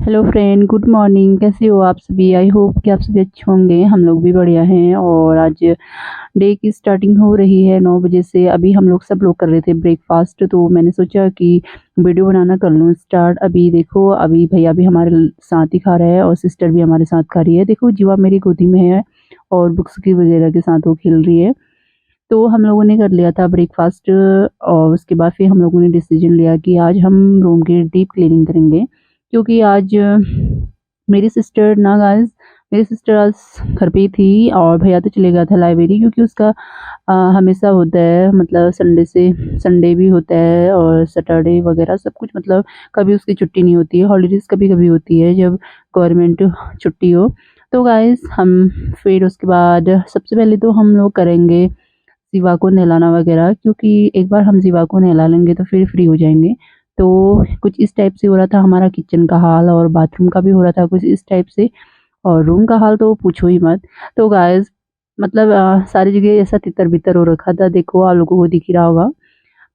Hello friend, good morning. कैसे हो आप सभी? आई होप कि आप सभी अच्छे होंगे। हम लोग भी बढ़िया हैं और आज डे की स्टार्टिंग हो रही है 9 बजे से। अभी हम लोग सब लोग कर रहे थे ब्रेकफास्ट, तो मैंने सोचा कि वीडियो बनाना कर लूँ स्टार्ट। अभी देखो, अभी भैया भी हमारे साथ ही खा रहे हैं और सिस्टर भी हमारे साथ खा रही है। देखो, जीवा मेरी गोदी में है और बुक्स की वगैरह के साथ वो खेल रही है। तो हम लोगों ने कर लिया था ब्रेकफास्ट और उसके बाद फिर हम लोगों ने डिसीजन लिया कि आज हम रूम की डीप क्लीनिंग करेंगे, क्योंकि आज मेरी सिस्टर ना गाइस मेरी सिस्टर आज घर पे ही थी और भैया तो चले गया था लाइब्रेरी, क्योंकि उसका हमेशा होता है, मतलब संडे से संडे भी होता है और सैटरडे वगैरह सब कुछ, मतलब कभी उसकी छुट्टी नहीं होती है। हॉलीडेज़ कभी कभी होती है जब गवर्नमेंट छुट्टी हो। तो गाइस हम फिर उसके बाद सबसे पहले तो हम लोग करेंगे जीवा को नहलाना वगैरह, क्योंकि एक बार हम जीवा को नहला लेंगे तो फिर फ्री हो जाएंगे। तो कुछ इस टाइप से हो रहा था हमारा किचन का हाल, और बाथरूम का भी हो रहा था कुछ इस टाइप से, और रूम का हाल तो पूछो ही मत। तो गाइस मतलब सारी जगह ऐसा तितर बितर हो रखा था, देखो आप लोगों को दिख ही रहा होगा।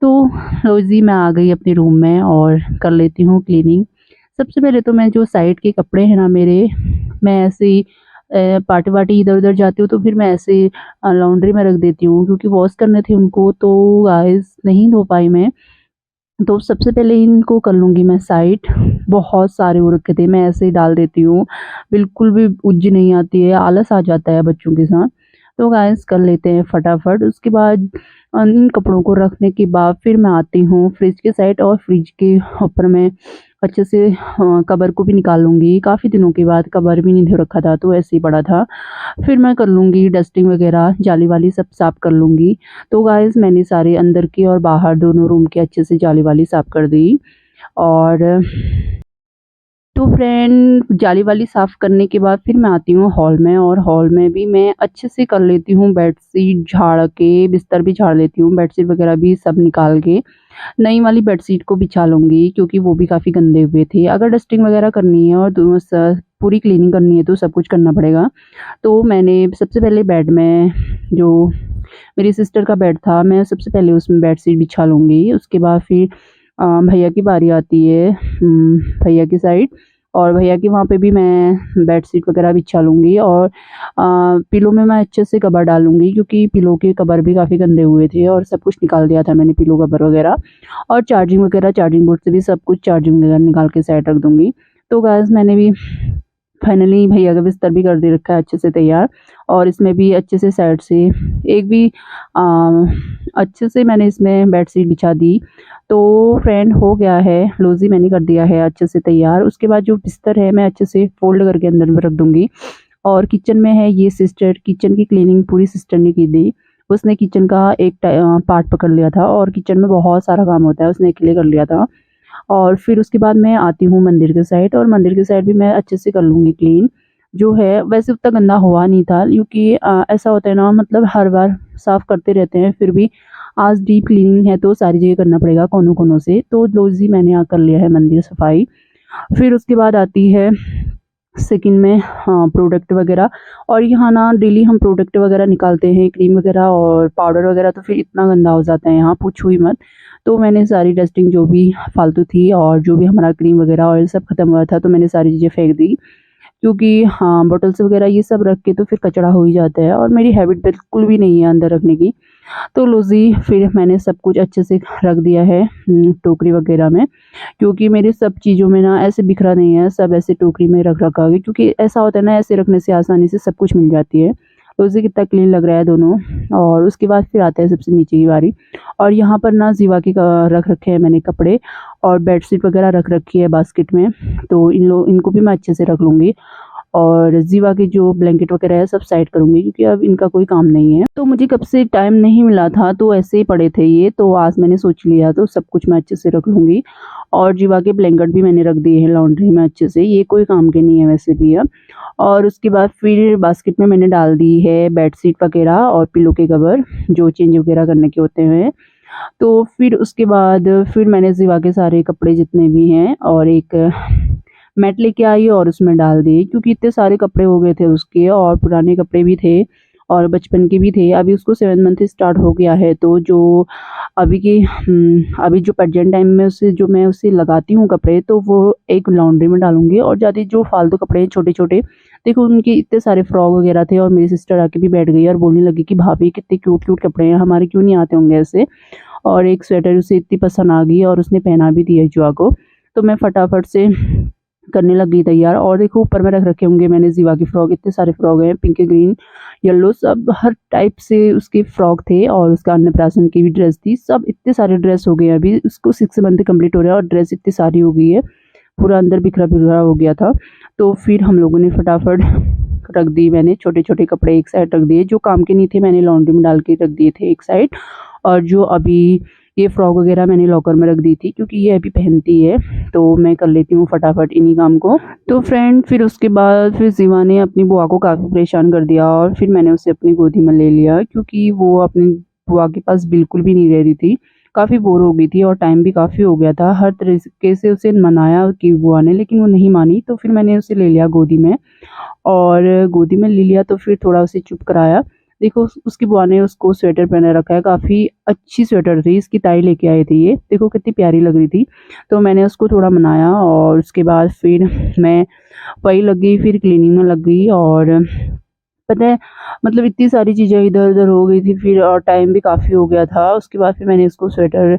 तो लो जी, मैं आ गई अपने रूम में और कर लेती हूँ क्लीनिंग। सबसे पहले तो मैं जो साइड के कपड़े हैं ना मेरे, मैं ऐसे ही पार्टी वार्टी इधर उधर जाती हूँ तो फिर मैं ऐसे लॉन्ड्री में रख देती हूँ, क्योंकि वॉश करने थे उनको, तो गाइस नहीं धो पाई मैं। तो सबसे पहले इनको कर लूँगी मैं साइड। बहुत सारे हो रखे थे, मैं ऐसे ही डाल देती हूँ, बिल्कुल भी उज्ज नहीं आती है, आलस आ जाता है बच्चों के साथ। तो गाइस कर लेते हैं फटाफट। उसके बाद इन कपड़ों को रखने के बाद फिर मैं आती हूँ फ्रिज के साइड, और फ्रिज के ऊपर मैं अच्छे से कवर को भी निकाल लूँगी। काफ़ी दिनों के बाद कवर भी नहीं धो रखा था, तो ऐसे ही पड़ा था। फिर मैं कर लूँगी डस्टिंग वगैरह, जाली वाली सब साफ़ कर लूँगी। तो गाइस मैंने सारे अंदर की और बाहर दोनों रूम के अच्छे से जाली वाली साफ़ कर दी। और तो फ्रेंड जाली वाली साफ़ करने के बाद फिर मैं आती हूँ हॉल में, और हॉल में भी मैं अच्छे से कर लेती हूँ बेडशीट झाड़ के, बिस्तर भी झाड़ लेती हूँ, बेडशीट वगैरह भी सब निकाल के नई वाली बेडशीट को बिछा लूँगी, क्योंकि वो भी काफ़ी गंदे हुए थे। अगर डस्टिंग वगैरह करनी है और पूरी क्लीनिंग करनी है तो सब कुछ करना पड़ेगा। तो मैंने सबसे पहले बेड में, जो मेरी सिस्टर का बेड था, मैं सबसे पहले उसमें बेडशीट बिछा लूँगी। उसके बाद फिर भैया की बारी आती है, भैया की साइड, और भैया के वहाँ पे भी मैं बेडशीट वगैरह बिछा लूँगी। और पिलो में मैं अच्छे से कवर डालूँगी, क्योंकि पिलो के कवर भी काफ़ी गंदे हुए थे और सब कुछ निकाल दिया था मैंने, पिलो कवर वगैरह। और चार्जिंग वगैरह, चार्जिंग बोर्ड से भी सब कुछ चार्जिंग वगैरह निकाल के साइड रख दूँगी। तो गाइस मैंने भी फाइनली भैया का बिस्तर भी कर दे रखा है अच्छे से तैयार, और इसमें भी अच्छे से साइड से एक भी अच्छे से मैंने इसमें बेडशीट बिछा दी। तो फ्रेंड हो गया है, लोजी मैंने कर दिया है अच्छे से तैयार। उसके बाद जो बिस्तर है मैं अच्छे से फोल्ड करके अंदर में रख दूँगी। और किचन में है ये सिस्टर, किचन की क्लीनिंग पूरी सिस्टर ने की थी। उसने किचन का एक पार्ट पकड़ लिया था, और किचन में बहुत सारा काम होता है, उसने अकेले कर लिया था। और फिर उसके बाद मैं आती हूँ मंदिर के साइड, और मंदिर के साइड भी मैं अच्छे से कर लूँगी क्लीन। जो है वैसे उतना गंदा हुआ नहीं था, क्योंकि ऐसा होता है ना, मतलब हर बार साफ़ करते रहते हैं, फिर भी आज डीप क्लीनिंग है तो सारी जगह करना पड़ेगा कोनों कोनों से। तो लो जी मैंने यहाँ कर लिया है मंदिर सफाई। फिर उसके बाद आती है सेकंड में प्रोडक्ट वगैरह। और यहाँ ना डेली हम प्रोडक्ट वगैरह निकालते हैं, क्रीम वगैरह और पाउडर वगैरह, तो फिर इतना गंदा हो जाता है यहाँ, पूछो ही मत। तो मैंने सारी डस्टिंग जो भी फालतू थी, और जो भी हमारा क्रीम वगैरह ऑयल सब खत्म हुआ था, तो मैंने सारी चीज़ें फेंक दी, क्योंकि हाँ बॉटल्स वगैरह ये सब रख के तो फिर कचरा हो ही जाता है, और मेरी हैबिट बिल्कुल भी नहीं है अंदर रखने की। तो लो जी फिर मैंने सब कुछ अच्छे से रख दिया है टोकरी वगैरह में, क्योंकि मेरे सब चीज़ों में ना ऐसे बिखरा नहीं है, सब ऐसे टोकरी में रख रखा है, क्योंकि ऐसा होता है ना, ऐसे रखने से आसानी से सब कुछ मिल जाती है। तो उसे कितना क्लीन लग रहा है दोनों। और उसके बाद फिर आता है सबसे नीचे की बारी, और यहाँ पर ना जीवा के रख रखे हैं मैंने कपड़े, और बेडशीट वगैरह रख रखी है बास्केट में। तो इनको भी मैं अच्छे से रख लूँगी, और जीवा के जो ब्लैंकेट वगैरह है सब साइड करूँगी, क्योंकि अब इनका कोई काम नहीं है। तो मुझे कब से टाइम नहीं मिला था, तो ऐसे ही पड़े थे ये, तो आज मैंने सोच लिया, तो सब कुछ मैं अच्छे से रख लूँगी। और जीवा के ब्लैंकेट भी मैंने रख दिए हैं लॉन्ड्री में अच्छे से, ये कोई काम के नहीं है वैसे भी अब। और उसके बाद फिर बास्केट में मैंने डाल दी है बेडशीट वगैरह और पिलो के कवर, जो चेंज वगैरह करने के होते हैं। तो फिर उसके बाद फिर मैंने जीवा के सारे कपड़े जितने भी हैं, और एक मैट लेके आई और उसमें डाल दी, क्योंकि इतने सारे कपड़े हो गए थे उसके, और पुराने कपड़े भी थे, और बचपन के भी थे। अभी उसको 7 मंथ स्टार्ट हो गया है, तो जो अभी जो प्रेजेंट टाइम में उसे जो मैं उसे लगाती हूँ कपड़े, तो वो एक लॉन्ड्री में डालूँगी। और ज़्यादा जो फालतू कपड़े हैं छोटे-छोटे, देखो उनके इतने सारे फ्रॉक वगैरह थे और मेरी सिस्टर आके भी बैठ गई और बोलने लगी कि भाभी कितने क्यूट-क्यूट कपड़े हैं, हमारे क्यों नहीं आते होंगे ऐसे। और एक स्वेटर उसे इतनी पसंद आ गई और उसने पहना भी दिया जुआ को। तो मैं फटाफट से करने लग गई तैयार। और देखो ऊपर में रख रखे होंगे मैंने ज़ीवा की फ्रॉक, इतने सारे फ्रॉक हैं, पिंक, ग्रीन, येलो, सब हर टाइप से उसके फ्रॉक थे। और उसका अन्नप्राशन की भी ड्रेस थी। सब इतने सारे ड्रेस हो गए हैं, अभी उसको 6 मंथ कंप्लीट हो रहा है और ड्रेस इतनी सारी हो गई है, पूरा अंदर बिखरा-बिखरा हो गया था। तो फिर हम लोगों ने फटाफट रख दी, मैंने छोटे-छोटे कपड़े एक साइड रख दिए, जो काम के नहीं थे मैंने लॉन्ड्री में डाल के रख दिए थे एक साइड। और जो अभी ये फ्रॉक वगैरह मैंने लॉकर में रख दी थी, क्योंकि ये अभी पहनती है, तो मैं कर लेती हूँ फटाफट इन्हीं काम को। तो फ्रेंड फिर उसके बाद फिर ज़ीवा ने अपनी बुआ को काफ़ी परेशान कर दिया और फिर मैंने उसे अपनी गोदी में ले लिया, क्योंकि वो अपनी बुआ के पास बिल्कुल भी नहीं रह रही थी। काफ़ी बोर हो गई थी और टाइम भी काफ़ी हो गया था। हर तरीके से उसे मनाया कि बुआ ने, लेकिन वो नहीं मानी। तो फिर मैंने उसे ले लिया गोदी में, और गोदी में ले लिया तो फिर थोड़ा उसे चुप कराया। देखो उसकी बुआ ने उसको स्वेटर पहना रखा है, काफ़ी अच्छी स्वेटर थी, इसकी ताई लेके आई थी ये, देखो कितनी प्यारी लग रही थी। तो मैंने उसको थोड़ा मनाया और उसके बाद फिर मैं वही लग गई, फिर क्लीनिंग में लग गई। और पता है मतलब इतनी सारी चीज़ें इधर-उधर हो गई थी फिर, और टाइम भी काफ़ी हो गया था। उसके बाद फिर मैंने इसको स्वेटर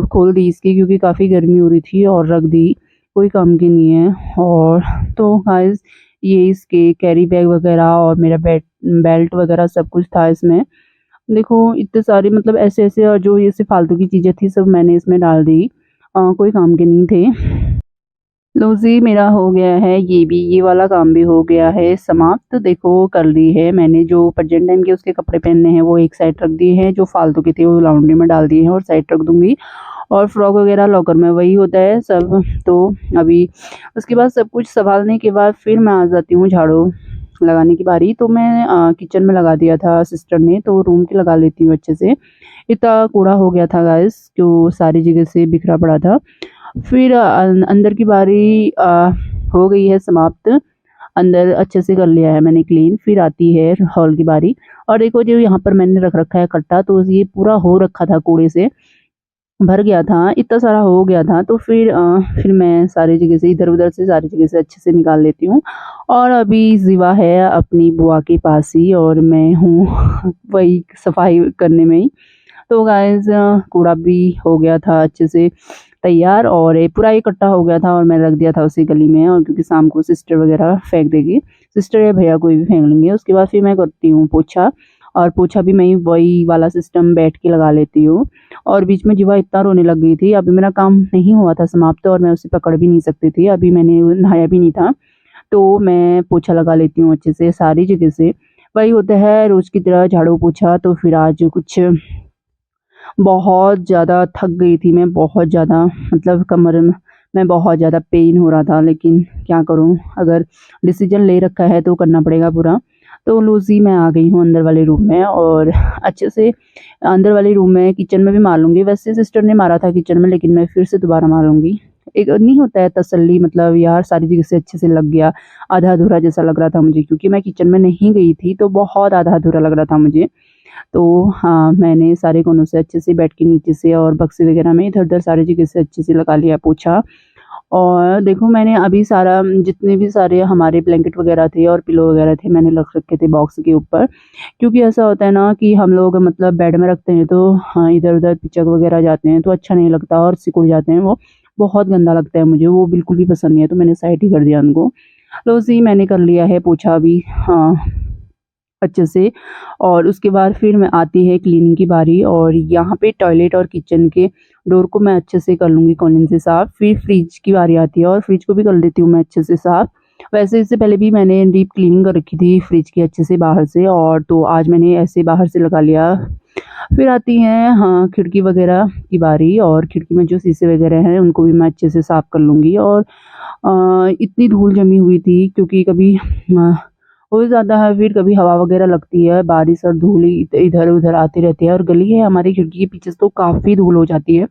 खोल दी इसकी, क्योंकि काफ़ी गर्मी हो रही थी, और रख दी, कोई काम की नहीं है। और तो गाइस ये इसके कैरी बैग वगैरह और मेरा बेल्ट वगैरह सब कुछ था इसमें। देखो इतने सारे मतलब ऐसे-ऐसे, और जो ये ऐसे फालतू की चीज़ें थी सब मैंने इसमें डाल दी, कोई काम के नहीं थे। लो जी मेरा हो गया है ये वाला काम भी हो गया है समाप्त। देखो कर ली है मैंने, जो प्रेजेंट टाइम के उसके कपड़े पहनने हैं वो एक साइड रख दिए हैं, जो फालतू के थे वो लॉन्ड्री में डाल दिए हैं और साइड रख दूँगी। और फ्रॉक वगैरह लॉकर में, वही होता है सब। तो अभी उसके बाद सब कुछ सँभालने के बाद फिर मैं आ जाती हूँ झाड़ू लगाने की बारी। तो मैं किचन में लगा दिया था सिस्टर ने, तो रूम की लगा लेती हूँ अच्छे से। इतना कूड़ा हो गया था गाइस, जो सारी जगह से बिखरा पड़ा था। फिर अंदर की बारी हो गई है समाप्त। अंदर अच्छे से कर लिया है मैंने क्लीन। फिर आती है हॉल की बारी। और देखो जो यहाँ पर मैंने रख रखा है कट्टा, तो ये पूरा हो रखा था कूड़े से, भर गया था, इतना सारा हो गया था। तो फिर मैं सारी जगह से इधर-उधर से सारी जगह से अच्छे से निकाल लेती हूँ। और अभी ज़िवा है अपनी बुआ के पास ही, और मैं हूँ वही सफाई करने में ही। तो गाइज़ कूड़ा भी हो गया था अच्छे से तैयार, और ये पूरा इकट्ठा हो गया था और मैंने रख दिया था उसे गली में, और क्योंकि शाम को सिस्टर वगैरह फेंक देगी, सिस्टर या भैया कोई भी फेंक लेंगे। उसके बाद फिर मैं करती हूँ पोछा, और पोछा भी मैं वही वाला सिस्टम बैठ के लगा लेती हूँ। और बीच में जीवा इतना रोने लग गई थी, अभी मेरा काम नहीं हुआ था समाप्त और मैं उसे पकड़ भी नहीं सकती थी, अभी मैंने नहाया भी नहीं था। तो मैं पोछा लगा लेती हूँ अच्छे से सारी जगह से। वही होता है रोज़ की तरह झाड़ू पोछा। तो फिर आज कुछ बहुत ज़्यादा थक गई थी मैं, बहुत ज़्यादा, मतलब कमर में बहुत ज़्यादा पेन हो रहा था, लेकिन क्या करूँ, अगर डिसीजन ले रखा है तो करना पड़ेगा पूरा। तो लो जी मैं आ गई हूँ अंदर वाले रूम में, और अच्छे से अंदर वाले रूम में, किचन में भी मार लूँगी। वैसे सिस्टर ने मारा था किचन में, लेकिन मैं फिर से दोबारा मारूँगी। एक नहीं होता है तसल्ली, मतलब यार सारी जगह से अच्छे से लग गया। आधा-अधूरा जैसा लग रहा था मुझे, क्योंकि मैं किचन में नहीं गई थी, तो बहुत आधा-अधूरा लग रहा था मुझे। तो हाँ, मैंने सारे कोनों से अच्छे से बेड के नीचे से और बक्से वगैरह में इधर-उधर सारी जगह से अच्छे से लगा लिया पोछा। और देखो मैंने अभी सारा जितने भी सारे हमारे ब्लैंकेट वगैरह थे और पिलो वगैरह थे, मैंने रख रखे थे बॉक्स के ऊपर। क्योंकि ऐसा होता है ना कि हम लोग मतलब बेड में रखते हैं तो हाँ, इधर-उधर पिचक वगैरह जाते हैं तो अच्छा नहीं लगता, और सिकुड़ जाते हैं वो, बहुत गंदा लगता है मुझे, वो बिल्कुल भी पसंद नहीं है, तो मैंने साइड ही कर दिया उनको। लो जी मैंने कर लिया है पोछा भी, हाँ, अच्छे से। और उसके बाद फिर मैं आती है क्लीनिंग की बारी, और यहाँ पे टॉयलेट और किचन के डोर को मैं अच्छे से कर लूँगी कॉलिन से साफ़। फिर फ्रिज की बारी आती है, और फ्रिज को भी कर देती हूँ मैं अच्छे से साफ़। वैसे इससे पहले भी मैंने डीप क्लीनिंग कर रखी थी फ्रिज की अच्छे से बाहर से, और तो आज मैंने ऐसे बाहर से लगा लिया। फिर आती है हाँ, खिड़की वगैरह की बारी, और खिड़की में जो शीशे वगैरह हैं उनको भी मैं अच्छे से साफ़ कर लूँगी। और इतनी धूल जमी हुई थी, क्योंकि कभी हो जाता है, फिर कभी हवा वगैरह लगती है, बारिश और धूल इधर-उधर आती रहती है, और गली है हमारी खिड़की के पीछे से, तो काफ़ी धूल हो जाती है।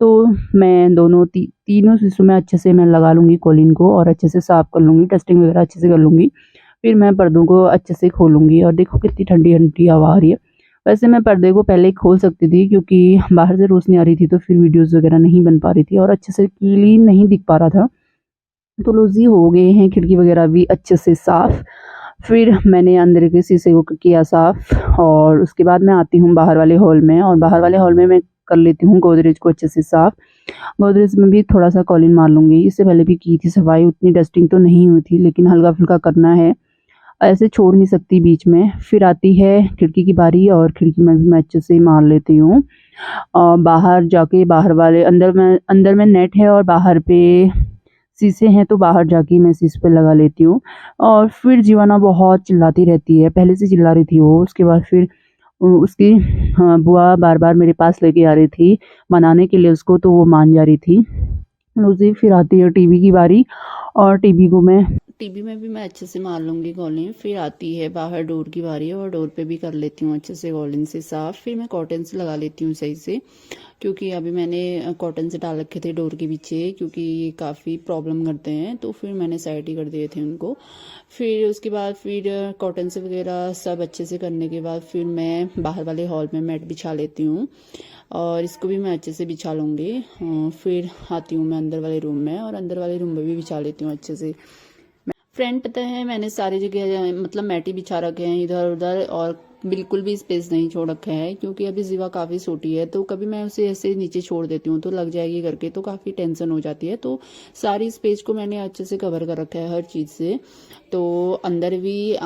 तो मैं दोनों तीनों शीशों में अच्छे से मैं लगा लूँगी कॉलिन को, और अच्छे से साफ़ कर लूँगी, डस्टिंग वगैरह अच्छे से कर लूँगी। फिर मैं पर्दों को अच्छे से खोलूँगी और देखो कितनी ठंडी ठंडी हवा आ रही है। वैसे मैं पर्दे को पहले ही खोल सकती थी क्योंकि बाहर से रोशनी आ रही थी तो फिर वीडियोज़ वगैरह नहीं बन पा रही थी और अच्छे से क्लीन नहीं दिख पा रहा था। तो लोज़ी हो गए हैं, खिड़की वगैरह भी अच्छे से साफ़। फिर मैंने अंदर के शीशे को किया साफ़ और उसके बाद मैं आती हूँ बाहर वाले हॉल में, और बाहर वाले हॉल में मैं कर लेती हूँ गोदरेज को अच्छे से साफ़। गोदरेज में भी थोड़ा-सा कॉलिन मार लूँगी। इससे पहले भी की थी सफाई, उतनी डस्टिंग तो नहीं हुई थी लेकिन हल्का-फुल्का करना है, ऐसे छोड़ नहीं सकती बीच में। फिर आती है खिड़की की बारी और खिड़की में भी मैं अच्छे से मार लेती हूँ। बाहर जाके बाहर वाले अंदर में नेट है और बाहर पे शीशे हैं, तो बाहर जाके मैं शीशे पे लगा लेती हूँ। और फिर जीवाना बहुत चिल्लाती रहती है, पहले से चिल्ला रही थी वो, उसके बाद फिर उसकी हाँ, बुआ बार-बार मेरे पास लेके आ रही थी, मनाने के लिए उसको, तो वो मान जा रही थी। उसी फिर आती है टीवी की बारी और टीवी में भी मैं अच्छे से मार लूँगी कॉलिन। फिर आती है बाहर डोर की बारी और डोर पे भी कर लेती हूँ अच्छे से कॉलिन से साफ़। फिर मैं कॉटन से लगा लेती हूँ सही से, क्योंकि अभी मैंने कॉटन से डाल रखे थे डोर के पीछे, क्योंकि ये काफ़ी प्रॉब्लम करते हैं, तो फिर मैंने साइड ही कर दिए थे उनको। फिर उसके बाद फिर कॉटन से वगैरह सब अच्छे से करने के बाद फिर मैं बाहर वाले हॉल में मैट बिछा लेती हूँ और इसको भी मैं अच्छे से बिछा लूँगी। फिर आती हूँ मैं अंदर वाले रूम में और अंदर वाले रूम में भी बिछा लेती हूँ अच्छे से। फ्रेंड पता है मैंने सारी जगह मतलब मैट ही बिछा रखे हैं इधर उधर, और बिल्कुल भी स्पेस नहीं छोड़ रखा है, क्योंकि अभी जीवा काफ़ी छोटी है, तो कभी मैं उसे ऐसे नीचे छोड़ देती हूँ तो लग जाएगी करके, तो काफ़ी टेंशन हो जाती है। तो सारी स्पेस को मैंने अच्छे से कवर कर रखा है हर चीज़ से। तो अंदर भी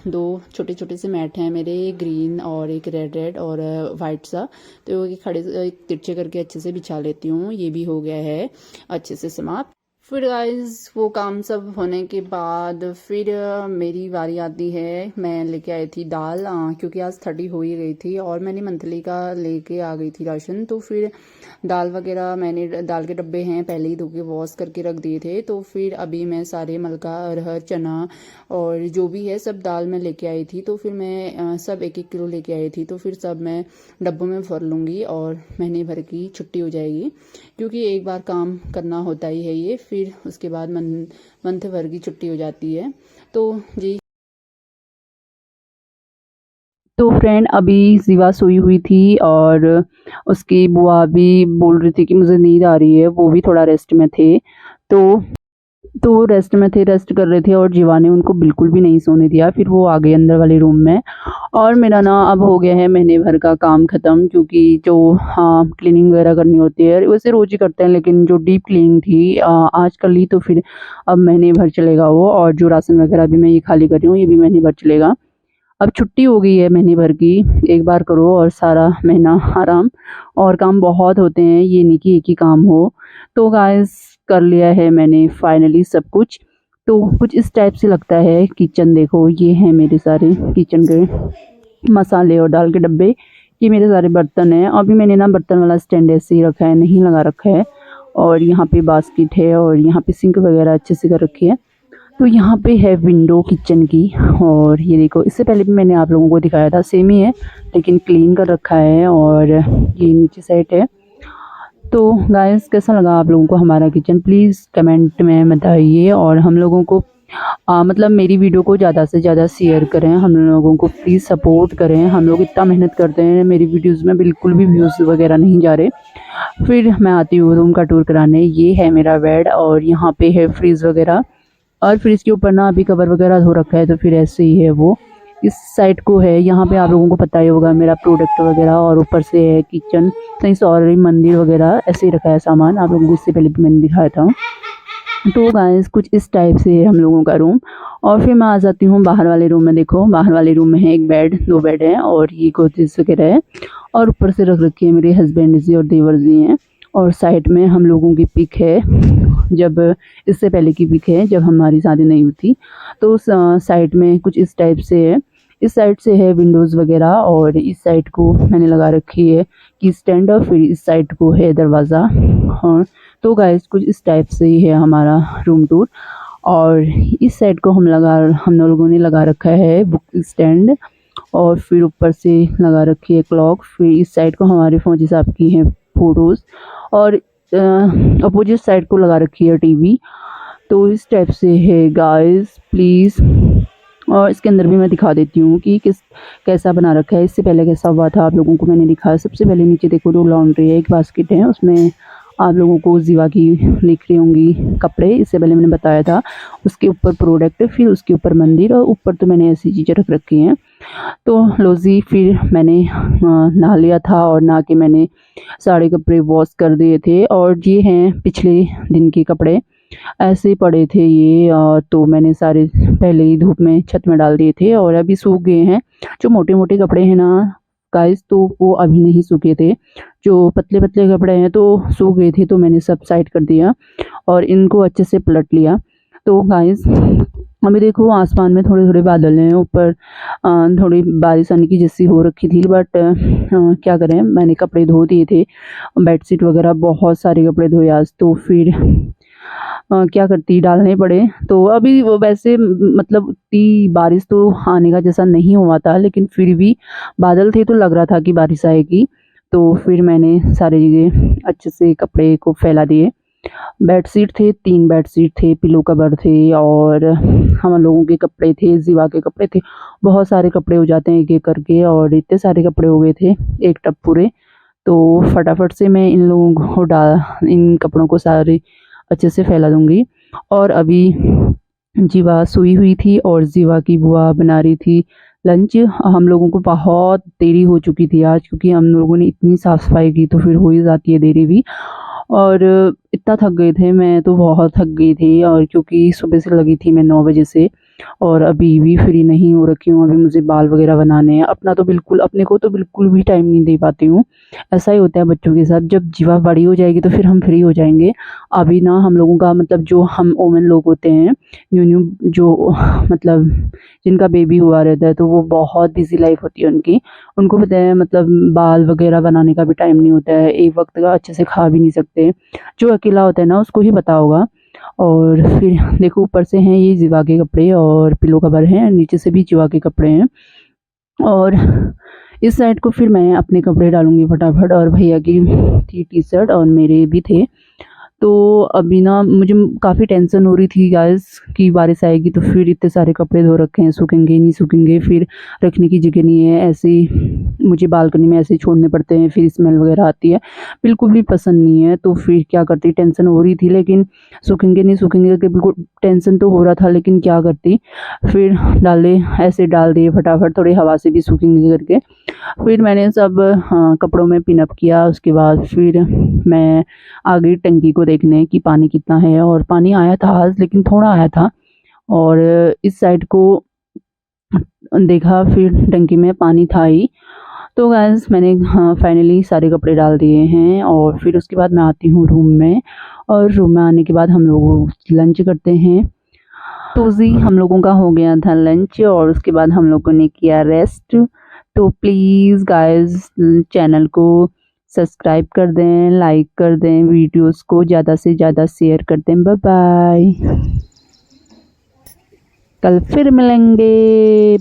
दो छोटे छोटे से मैट हैं मेरे, ग्रीन और एक रेड रेड और वाइट सा, तो एक खड़े एक तिरछे करके अच्छे से बिछा लेती हूँ। ये भी हो गया है अच्छे से समाप्त। फिर गाइस वो काम सब होने के बाद फिर मेरी बारी आती है। मैं लेके आई थी दाल, क्योंकि आज 30 हो ही गई थी और मैंने मंथली का लेके आ गई थी राशन। तो फिर दाल वगैरह मैंने, दाल के डब्बे हैं पहले ही धो के वॉश करके रख दिए थे, तो फिर अभी मैं सारे मलका, अरहर, चना और जो भी है सब दाल में लेके आई थी। तो फिर मैं सब 1-1 किलो लेके आई थी, तो फिर सब मैं डब्बों में भर लूँगी और महीने भर की छुट्टी हो जाएगी, क्योंकि एक बार काम करना होता ही है ये, फिर उसके बाद मंथ भर की छुट्टी हो जाती है। तो जी, तो फ्रेंड अभी जीवा सोई हुई थी और उसकी बुआ भी बोल रही थी कि मुझे नींद आ रही है, वो भी थोड़ा रेस्ट में थे। तो वो रेस्ट में थे, रेस्ट कर रहे थे और जीवा ने उनको बिल्कुल भी नहीं सोने दिया। फिर वो आ गए अंदर वाले रूम में और मेरा ना अब हो गया है महीने भर का काम ख़त्म, क्योंकि जो क्लीनिंग वगैरह करनी होती है वैसे रोज़ ही करते हैं, लेकिन जो डीप क्लीनिंग थी आज कर ली, तो फिर अब महीने भर चलेगा वो। और जो राशन वगैरह भी मैं ये खाली कर रही हूँ, ये भी महीने भर चलेगा। अब छुट्टी हो गई है महीने भर की, एक बार करो और सारा महीना आराम। और काम बहुत होते हैं, ये नहीं कि एक ही काम हो। तो गाइस कर लिया है मैंने फाइनली सब कुछ। तो कुछ इस टाइप से लगता है किचन। देखो ये हैं मेरे सारे किचन के मसाले और दाल के डब्बे, ये मेरे सारे बर्तन हैं। अभी मैंने ना बर्तन वाला स्टैंड ऐसे ही रखा है, नहीं लगा रखा है। और यहाँ पे बास्केट है और यहाँ पे सिंक वगैरह अच्छे से कर रखी है। तो यहाँ पे है विंडो किचन की, और ये देखो इससे पहले भी मैंने आप लोगों को दिखाया था, सेम ही है लेकिन क्लीन कर रखा है। और ये नीचे साइड है। तो गाइस कैसा लगा आप लोगों को हमारा किचन, प्लीज़ कमेंट में बताइए। और हम लोगों को मतलब मेरी वीडियो को ज़्यादा से ज़्यादा शेयर करें, हम लोगों को प्लीज़ सपोर्ट करें। हम लोग इतना मेहनत करते हैं, मेरी वीडियोज़ में बिल्कुल भी व्यूज़ वगैरह नहीं जा रहे। फिर मैं आती हूँ रूम का टूर कराने। ये है मेरा बेड और यहाँ पे है फ्रिज वगैरह, और फ्रिज के ऊपर ना अभी कवर वगैरह धो रखा है, तो फिर ऐसे ही है वो। इस साइड को है, यहाँ पे आप लोगों को पता ही होगा मेरा प्रोडक्ट वगैरह, और ऊपर से है किचन, नहीं सॉरी मंदिर वगैरह, ऐसे ही रखा है सामान। आप लोगों को इससे पहले भी मैंने दिखाया था। तो गाइस कुछ इस टाइप से है हम लोगों का रूम। और फिर मैं आ जाती हूँ बाहर वाले रूम में। देखो बाहर वाले रूम में है एक बेड, 2 बेड हैं और ये गोदरेज वगैरह है। और ऊपर से रख रखी है मेरे हस्बैंड जी और देवर जी हैं। और साइड में हम लोगों की पिक है, जब इससे पहले की पिक है जब हमारी शादी नहीं हुई थी। तो उस साइड में कुछ इस टाइप से है। इस साइड से है विंडोज़ वगैरह, और इस साइड को मैंने लगा रखी है की स्टैंड, और फिर इस साइड को है दरवाज़ा। और तो गाइस कुछ इस टाइप से ही है हमारा रूम टूर। और इस साइड को हम लोगों ने लगा रखा है बुक स्टैंड, और फिर ऊपर से लगा रखी है क्लॉक। फिर इस साइड को हमारे फौजी साहब की हैं फ़ोटोज़, और अपोजिट साइड को लगा रखी है टीवी। तो इस टाइप से है गाइस, प्लीज़ और इसके अंदर भी मैं दिखा देती हूँ कि कैसा बना रखा है। इससे पहले कैसा हुआ था आप लोगों को मैंने दिखाया। सबसे पहले नीचे देखो 2 लॉन्ड्री है, एक बास्केट है, उसमें आप लोगों को ज़ीवा की दिख रही होंगी कपड़े, इससे पहले मैंने बताया था। उसके ऊपर प्रोडक्ट, फिर उसके ऊपर मंदिर, और ऊपर तो मैंने ऐसी चीज़ें रख रखी हैं। तो लो जी, फिर मैंने नहा लिया था और नहा के मैंने सारे कपड़े वॉश कर दिए थे। और ये हैं पिछले दिन के कपड़े, ऐसे पड़े थे ये, तो मैंने सारे पहले ही धूप में छत में डाल दिए थे और अभी सूख गए हैं। जो मोटे-मोटे कपड़े हैं ना गाइस, तो वो अभी नहीं सूखे थे। जो पतले-पतले कपड़े हैं तो सूख गए थे, तो मैंने सब साइड कर दिया और इनको अच्छे से पलट लिया। तो गाइस अभी देखो आसमान में थोड़े-थोड़े बादल हैं, ऊपर थोड़ी बारिश आने की जैसी हो रखी थी, बट क्या करें, मैंने कपड़े धो दिए थे, बेडशीट वगैरह बहुत सारे कपड़े धोए आज, तो फिर क्या करती, डालने पड़े। तो अभी वो वैसे मतलब उतनी बारिश तो आने का जैसा नहीं हुआ था, लेकिन फिर भी बादल थे तो लग रहा था कि बारिश आएगी। तो फिर मैंने सारी जगह अच्छे से कपड़े को फैला दिए। बेडशीट थे, 3 बेडशीट थे, पिलो कवर थे और हम लोगों के कपड़े थे, ज़ीवा के कपड़े थे। बहुत सारे कपड़े हो जाते हैं एक-एक करके, और इतने सारे कपड़े हो गए थे, एक टब पूरे। तो फटाफट से मैं इन कपड़ों को सारे अच्छे से फैला दूँगी। और अभी जीवा सोई हुई थी और जीवा की बुआ बना रही थी लंच। हम लोगों को बहुत देरी हो चुकी थी आज, क्योंकि हम लोगों ने इतनी साफ-सफाई की, तो फिर हो ही जाती है देरी भी। और इतना थक गए थे, मैं तो बहुत थक गई थी, और क्योंकि सुबह से लगी थी मैं 9 बजे से, और अभी भी फ्री नहीं हो रखी हूँ। अभी मुझे बाल वगैरह बनाने हैं। अपने को तो बिल्कुल भी टाइम नहीं दे पाती हूँ। ऐसा ही होता है बच्चों के साथ, जब जीवा बड़ी हो जाएगी तो फिर हम फ्री हो जाएँगे। अभी ना हम लोगों का मतलब, जो हम वुमेन लोग होते हैं, न्यू-न्यू जो मतलब जिनका बेबी हुआ रहता है, तो वो बहुत बिज़ी लाइफ़ होती है उनकी। उनको पता है मतलब बाल वगैरह बनाने का भी टाइम नहीं होता है, एक वक़्त का अच्छे से खा भी नहीं सकते। जो अकेला होता है ना उसको ही पता होगा। और फिर देखो ऊपर से हैं ये जीवा के कपड़े और पिलो कवर हैं, नीचे से भी जीवा के कपड़े हैं। और इस साइड को फिर मैं अपने कपड़े डालूँगी फटाफट, और भैया की थी टी-शर्ट और मेरे भी थे। तो अभी ना मुझे काफ़ी टेंशन हो रही थी गाइस कि बारिश आएगी, तो फिर इतने सारे कपड़े धो रखे हैं, सूखेंगे नहीं सूखेंगे, फिर रखने की जगह नहीं है। ऐसे ही मुझे बालकनी में ऐसे ही छोड़ने पड़ते हैं, फिर स्मेल वगैरह आती है, बिल्कुल भी पसंद नहीं है। तो फिर क्या करती, टेंशन हो रही थी, लेकिन सूखेंगे नहीं सूखेंगे करके बिल्कुल टेंशन तो हो रहा था, लेकिन क्या करती, फिर ऐसे डाल दिए फटाफट, थोड़ी हवा से भी सूखेंगे करके। फिर मैंने सब कपड़ों में पिन अप किया। उसके बाद फिर मैं आ गई टंकी को देखने कि पानी कितना है, और पानी आया था आज, लेकिन थोड़ा आया था। और इस साइड को देखा, फिर टंकी में पानी था ही। तो गाइस मैंने फाइनली सारे कपड़े डाल दिए हैं, और फिर उसके बाद मैं आती हूँ रूम में, और रूम में आने के बाद हम लोग लंच करते हैं। तो जी हम लोगों का हो गया था लंच, और उसके बाद हम लोगों ने किया रेस्ट। तो प्लीज़ गाइस चैनल को सब्सक्राइब कर दें, लाइक कर दें, वीडियोस को ज़्यादा से ज़्यादा शेयर कर दें। बाय बाय, कल फिर मिलेंगे।